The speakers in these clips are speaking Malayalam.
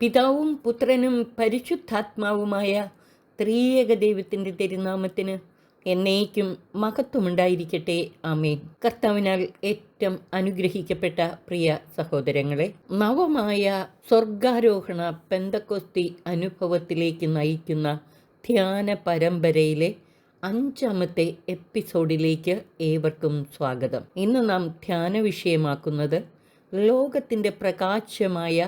പിതാവും പുത്രനും പരിശുദ്ധാത്മാവുമായ ത്രിയേക ദൈവത്തിൻ്റെ തിരുനാമത്തിന് എന്നേക്കും മഹത്വമുണ്ടായിരിക്കട്ടെ. ആമേൻ. കർത്താവിനാൽ ഏറ്റവും അനുഗ്രഹിക്കപ്പെട്ട പ്രിയ സഹോദരങ്ങളെ, നവമായ സ്വർഗാരോഹണ പെന്തക്കോസ്തി അനുഭവത്തിലേക്ക് നയിക്കുന്ന ധ്യാന പരമ്പരയിലെ 5ാമത്തെ എപ്പിസോഡിലേക്ക് ഏവർക്കും സ്വാഗതം. ഇന്ന് നാം ധ്യാന വിഷയമാക്കുന്നത് ലോകത്തിൻ്റെ പ്രകാശമായ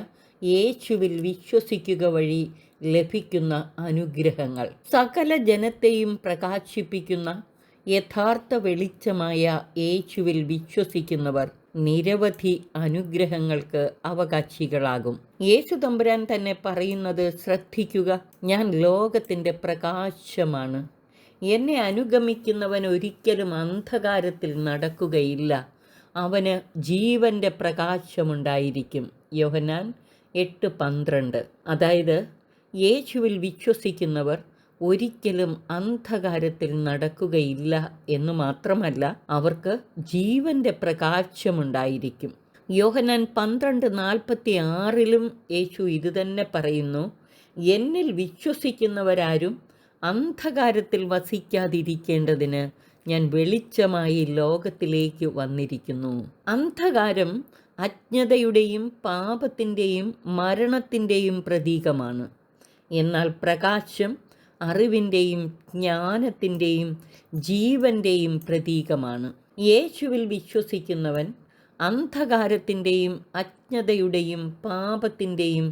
യേശുവിൽ വിശ്വസിക്കുക വഴി ലഭിക്കുന്ന അനുഗ്രഹങ്ങൾ. സകല ജനത്തെയും പ്രകാശിപ്പിക്കുന്ന യഥാർത്ഥ വെളിച്ചമായ യേശുവിൽ വിശ്വസിക്കുന്നവർ നിരവധി അനുഗ്രഹങ്ങൾക്ക് അവകാശികളാകും. യേശു തമ്പുരാൻ തന്നെ പറയുന്നത് ശ്രദ്ധിക്കുക, ഞാൻ ലോകത്തിൻ്റെ പ്രകാശമാണ്. എന്നെ അനുഗമിക്കുന്നവൻ ഒരിക്കലും അന്ധകാരത്തിൽ നടക്കുകയില്ല, അവന് ജീവൻ്റെ പ്രകാശമുണ്ടായിരിക്കും. യോഹന്നാൻ 8:12. അതായത് യേശുവിൽ വിശ്വസിക്കുന്നവർ ഒരിക്കലും അന്ധകാരത്തിൽ നടക്കുകയില്ല എന്ന് മാത്രമല്ല, അവർക്ക് ജീവൻ്റെ പ്രകാശമുണ്ടായിരിക്കും. യോഹന്നാൻ 12:46 യേശു ഇതുതന്നെ പറയുന്നു, എന്നിൽ വിശ്വസിക്കുന്നവരാരും അന്ധകാരത്തിൽ വസിക്കാതിരിക്കേണ്ടതിന് ഞാൻ വെളിച്ചമായി ലോകത്തിലേക്ക് വന്നിരിക്കുന്നു. അന്ധകാരം അജ്ഞതയുടെയും പാപത്തിൻ്റെയും മരണത്തിൻ്റെയും പ്രതീകമാണ്. എന്നാൽ പ്രകാശം അറിവിൻ്റെയും ജ്ഞാനത്തിൻ്റെയും ജീവൻ്റെയും പ്രതീകമാണ്. യേശുവിൽ വിശ്വസിക്കുന്നവൻ അന്ധകാരത്തിൻ്റെയും അജ്ഞതയുടെയും പാപത്തിൻ്റെയും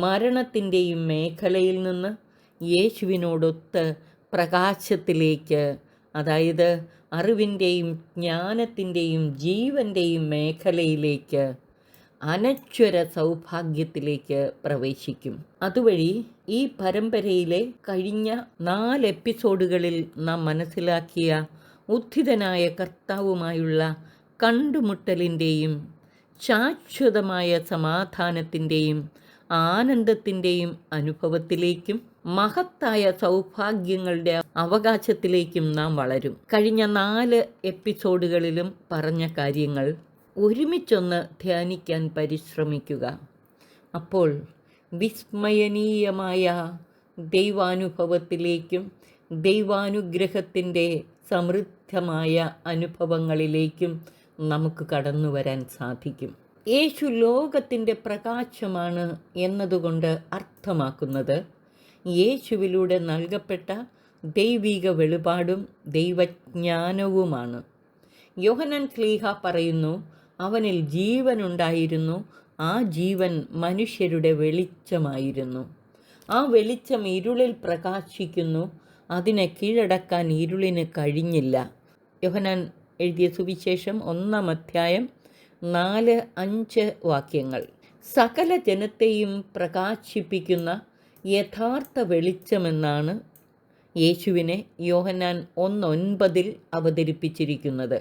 മരണത്തിൻ്റെയും മേഖലയിൽ നിന്ന് യേശുവിനോടൊത്ത് പ്രകാശത്തിലേക്ക്, അതായത് അറിവിൻ്റെയും ജ്ഞാനത്തിൻ്റെയും ജീവൻ്റെയും മേഖലയിലേക്ക്, അനശ്വര സൗഭാഗ്യത്തിലേക്ക് പ്രവേശിക്കും. അതുവഴി ഈ പരമ്പരയിലെ കഴിഞ്ഞ 4 എപ്പിസോഡുകളിൽ നാം മനസ്സിലാക്കിയ ഉത്ഥിതനായ കർത്താവുമായുള്ള കണ്ടുമുട്ടലിൻ്റെയും ശാശ്വതമായ സമാധാനത്തിൻ്റെയും ആനന്ദത്തിൻ്റെയും അനുഭവത്തിലേക്കും മഹത്തായ സൗഭാഗ്യങ്ങളുടെ അവകാശത്തിലേക്കും നാം വളരും. കഴിഞ്ഞ 4 എപ്പിസോഡുകളിലും പറഞ്ഞ കാര്യങ്ങൾ ഒരുമിച്ചൊന്ന് ധ്യാനിക്കാൻ പരിശ്രമിക്കുക. അപ്പോൾ വിസ്മയനീയമായ ദൈവാനുഭവത്തിലേക്കും ദൈവാനുഗ്രഹത്തിൻ്റെ സമൃദ്ധമായ അനുഭവങ്ങളിലേക്കും നമുക്ക് കടന്നു വരാൻ സാധിക്കും. യേശു ലോകത്തിൻ്റെ പ്രകാശമാണ് എന്നതുകൊണ്ട് അർത്ഥമാക്കുന്നത് യേശുവിലൂടെ നൽകപ്പെട്ട ദൈവിക വെളിപാടും ദൈവജ്ഞാനവുമാണ്. യോഹന്നാൻ ശ്ലീഹ പറയുന്നു, അവനിൽ ജീവനുണ്ടായിരുന്നു, ആ ജീവൻ മനുഷ്യരുടെ വെളിച്ചമായിരുന്നു. ആ വെളിച്ചം ഇരുളിൽ പ്രകാശിക്കുന്നു, അതിനെ കീഴടക്കാൻ ഇരുളിന് കഴിഞ്ഞില്ല. യോഹന്നാൻ എഴുതിയ സുവിശേഷം 1-ാം അധ്യായം 4-5 വാക്യങ്ങൾ. സകല ജനത്തെയും പ്രകാശിപ്പിക്കുന്ന യഥാർത്ഥ വെളിച്ചമെന്നാണ് യേശുവിനെ യോഹന്നാൻ 1:9 അവതരിപ്പിച്ചിരിക്കുന്നത്.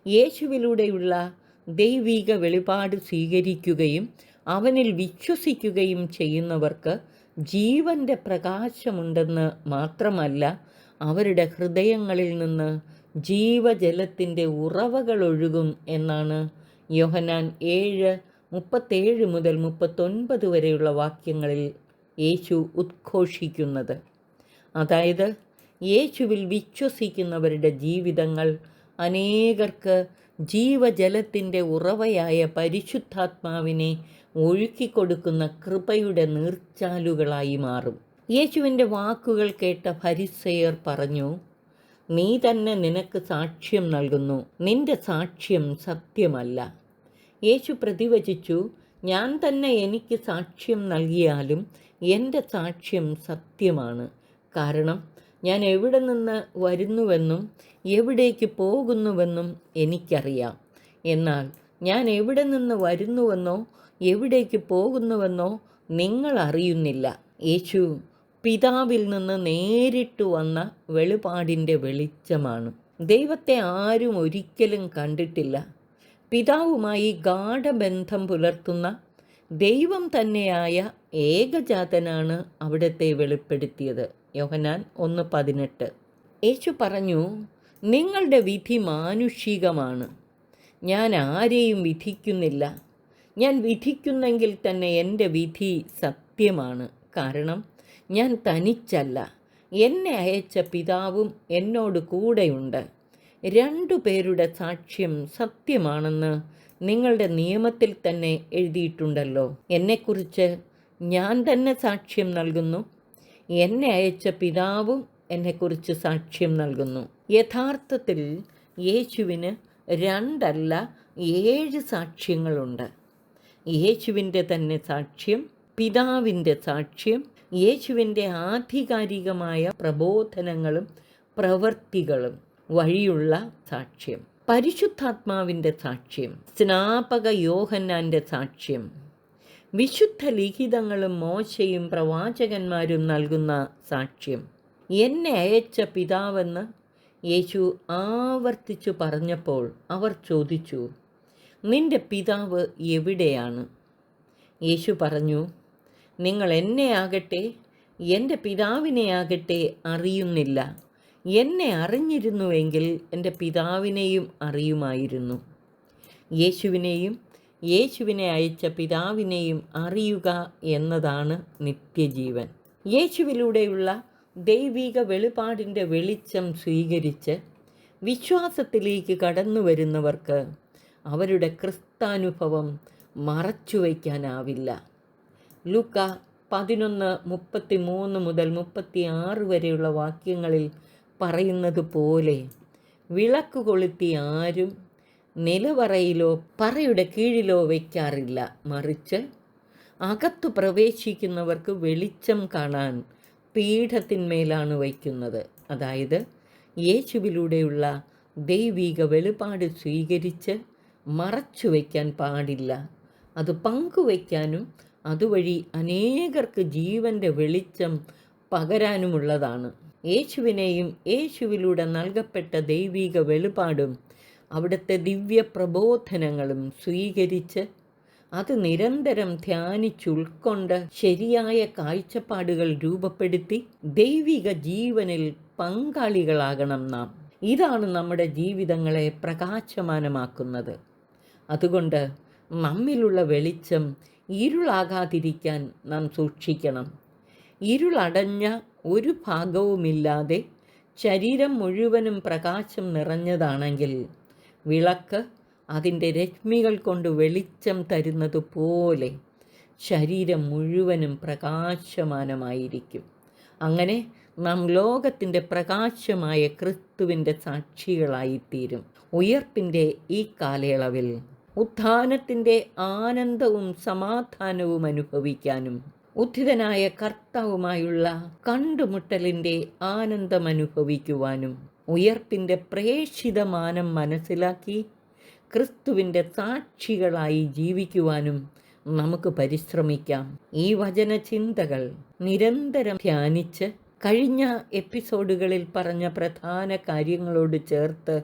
യേശുവിലൂടെയുള്ള ദൈവിക വെളിപാട് സ്വീകരിക്കുകയും അവനിൽ വിശ്വസിക്കുകയും ചെയ്യുന്നവർക്ക് ജീവൻ്റെ പ്രകാശമുണ്ടെന്ന് മാത്രമല്ല, അവരുടെ ഹൃദയങ്ങളിൽ നിന്ന് ജീവജലത്തിൻ്റെ ഉറവകൾ ഒഴുകും എന്നാണ് യോഹന്നാൻ 7:37-39 വരെയുള്ള വാക്യങ്ങളിൽ യേശു ഉദ്ഘോഷിക്കുന്നത്. അതായത് യേശുവിൽ വിശ്വസിക്കുന്നവരുടെ ജീവിതങ്ങൾ അനേകർക്ക് ജീവജലത്തിൻ്റെ ഉറവയായ പരിശുദ്ധാത്മാവിനെ ഒഴുക്കിക്കൊടുക്കുന്ന കൃപയുടെ നീർച്ചാലുകളായി മാറും. യേശുവിൻ്റെ വാക്കുകൾ കേട്ട ഫരിസേയർ പറഞ്ഞു, നീ തന്നെ നിനക്ക് സാക്ഷ്യം നൽകുന്നു, നിന്റെ സാക്ഷ്യം സത്യമല്ല. യേശു പ്രതിവചിച്ചു, ഞാൻ തന്നെ എനിക്ക് സാക്ഷ്യം നൽകിയാലും എൻ്റെ സാക്ഷ്യം സത്യമാണ്. കാരണം ഞാൻ എവിടെ നിന്ന് വരുന്നുവെന്നും എവിടേക്ക് പോകുന്നുവെന്നും എനിക്കറിയാം. എന്നാൽ ഞാൻ എവിടെ നിന്ന് വരുന്നുവെന്നോ എവിടേക്ക് പോകുന്നുവെന്നോ നിങ്ങൾ അറിയുന്നില്ല. യേശു പിതാവിൽ നിന്ന് നേരിട്ട് വന്ന വെളിപാടിൻ്റെ വെളിച്ചമാണ്. ദൈവത്തെ ആരും ഒരിക്കലും കണ്ടിട്ടില്ല. പിതാവുമായി ഗാഢബന്ധം പുലർത്തുന്ന ദൈവം തന്നെയായ ഏകജാതനാണ് അവിടത്തെ വെളിപ്പെടുത്തിയത്. യോഹന്നാൻ 1:18. യേശു പറഞ്ഞു, നിങ്ങളുടെ വിധി മാനുഷികമാണ്, ഞാൻ ആരെയും വിധിക്കുന്നില്ല. ഞാൻ വിധിക്കുന്നെങ്കിൽ തന്നെ എൻ്റെ വിധി സത്യമാണ്. കാരണം ഞാൻ തനിച്ചല്ല, എന്നെ അയച്ച പിതാവും എന്നോട് കൂടെയുണ്ട്. 2 പേരുടെ സാക്ഷ്യം സത്യമാണെന്ന് നിങ്ങളുടെ നിയമത്തിൽ തന്നെ എഴുതിയിട്ടുണ്ടല്ലോ. എന്നെക്കുറിച്ച് ഞാൻ തന്നെ സാക്ഷ്യം നൽകുന്നു, എന്നെ അയച്ച പിതാവും എന്നെക്കുറിച്ച് സാക്ഷ്യം നൽകുന്നു. യഥാർത്ഥത്തിൽ യേശുവിന് 2 അല്ല 7 സാക്ഷ്യങ്ങളുണ്ട്. യേശുവിൻ്റെ തന്നെ സാക്ഷ്യം, പിതാവിൻ്റെ സാക്ഷ്യം, യേശുവിൻ്റെ ആധികാരികമായ പ്രബോധനങ്ങളും പ്രവൃത്തികളും വഴിയുള്ള സാക്ഷ്യം, പരിശുദ്ധാത്മാവിൻ്റെ സാക്ഷ്യം, സ്നാപക യോഹന്നാൻ്റെ സാക്ഷ്യം, വിശുദ്ധ ലിഖിതങ്ങളും മോശയും പ്രവാചകന്മാരും നൽകുന്ന സാക്ഷ്യം. എന്നെ അയച്ച പിതാവെന്ന് യേശു ആവർത്തിച്ചു പറഞ്ഞപ്പോൾ അവർ ചോദിച്ചു, നിന്റെ പിതാവ് എവിടെയാണ്? യേശു പറഞ്ഞു, നിങ്ങൾ എന്നെ ആകട്ടെ എൻ്റെ പിതാവിനെ ആകട്ടെ അറിയുന്നില്ല. എന്നെ അറിഞ്ഞിരുന്നുവെങ്കിൽ എൻ്റെ പിതാവിനെയും അറിയുമായിരുന്നു. യേശുവിനെയും യേശുവിനെ അയച്ച പിതാവിനെയും അറിയുക എന്നതാണ് നിത്യജീവൻ. യേശുവിലൂടെയുള്ള ദൈവിക വെളിപാടിൻ്റെ വെളിച്ചം സ്വീകരിച്ച് വിശ്വാസത്തിലേക്ക് കടന്നു വരുന്നവർക്ക് അവരുടെ ക്രിസ്താനുഭവം മറച്ചുവയ്ക്കാനാവില്ല. ലൂക്ക 11:33 മുതൽ 36 വരെയുള്ള വാക്യങ്ങളിൽ പറയുന്നത് പോലെ, വിളക്ക് കൊളുത്തി ആരും നിലവറയിലോ പറയുടെ കീഴിലോ വയ്ക്കാറില്ല. മറിച്ച് അകത്തു പ്രവേശിക്കുന്നവർക്ക് വെളിച്ചം കാണാൻ പീഠത്തിന്മേലാണ് വയ്ക്കുന്നത്. അതായത് യേശുവിലൂടെയുള്ള ദൈവിക വെളിപാട് സ്വീകരിച്ച് മറച്ചു വയ്ക്കാൻ പാടില്ല. അത് പങ്കുവയ്ക്കാനും അതുവഴി അനേകർക്ക് ജീവൻ്റെ വെളിച്ചം പകരാനുമുള്ളതാണ്. യേശുവിനെയും യേശുവിലൂടെ നൽകപ്പെട്ട ദൈവിക വെളിപാടും അവിടുത്തെ ദിവ്യ പ്രബോധനങ്ങളും സ്വീകരിച്ച് അത് നിരന്തരം ധ്യാനിച്ചുൾക്കൊണ്ട് ശരിയായ കാഴ്ചപ്പാടുകൾ രൂപപ്പെടുത്തി ദൈവിക ജീവനിൽ പങ്കാളികളാകണം നാം. ഇതാണ് നമ്മുടെ ജീവിതങ്ങളെ പ്രകാശമാനമാക്കുന്നത്. അതുകൊണ്ട് നമ്മിലുള്ള വെളിച്ചം ഇരുളാകാതിരിക്കാൻ നാം സൂക്ഷിക്കണം. ഇരുളടഞ്ഞ ഒരു ഭാഗവുമില്ലാതെ ശരീരം മുഴുവനും പ്രകാശം നിറഞ്ഞതാണെങ്കിൽ വിളക്ക് അതിൻ്റെ രശ്മികൾ കൊണ്ട് വെളിച്ചം തരുന്നത് പോലെ ശരീരം മുഴുവനും പ്രകാശമാനമായിരിക്കും. അങ്ങനെ നാം ലോകത്തിൻ്റെ പ്രകാശമായ ക്രിസ്തുവിൻ്റെ സാക്ഷികളായിത്തീരും. ഉയർപ്പിൻ്റെ ഈ കാലയളവിൽ ഉത്ഥാനത്തിൻ്റെ ആനന്ദവും സമാധാനവും അനുഭവിക്കാനും ഉത്ഥിതനായ കർത്താവുമായുള്ള കണ്ടുമുട്ടലിൻ്റെ ആനന്ദം അനുഭവിക്കുവാനും ഉയർപ്പിൻ്റെ പ്രേക്ഷിതമാനം മനസ്സിലാക്കി ക്രിസ്തുവിൻ്റെ സാക്ഷികളായി ജീവിക്കുവാനും നമുക്ക് പരിശ്രമിക്കാം. ഈ വചനചിന്തകൾ നിരന്തരം ധ്യാനിച്ച് കഴിഞ്ഞ എപ്പിസോഡുകളിൽ പറഞ്ഞ പ്രധാന കാര്യങ്ങളോട് ചേർത്ത്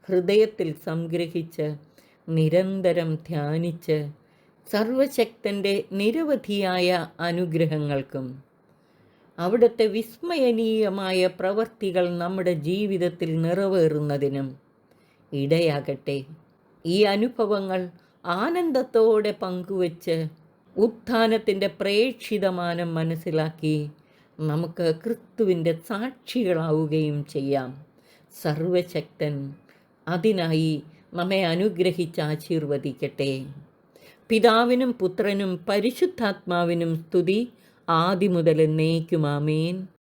ഹൃദയത്തിൽ സംഗ്രഹിച്ച് നിരന്തരം ധ്യാനിച്ച് സർവശക്തൻ്റെ നിരവധിയായ അനുഗ്രഹങ്ങൾക്കും അവിടുത്തെ വിസ്മയനീയമായ പ്രവൃത്തികൾ നമ്മുടെ ജീവിതത്തിൽ നിറവേറുന്നതിനും ഇടയാകട്ടെ. ഈ അനുഭവങ്ങൾ ആനന്ദത്തോടെ പങ്കുവച്ച് ഉത്ഥാനത്തിൻ്റെ പ്രേക്ഷിതമാനം മനസ്സിലാക്കി നമുക്ക് ക്രിസ്തുവിൻ്റെ സാക്ഷികളാവുകയും ചെയ്യാം. സർവശക്തൻ അതിനായി നമ്മെ അനുഗ്രഹിച്ച് ആശീർവദിക്കട്ടെ. പിതാവിനും പുത്രനും പരിശുദ്ധാത്മാവിനും സ്തുതി, ആദിമുതൽ എന്നേക്കും. ആമേൻ.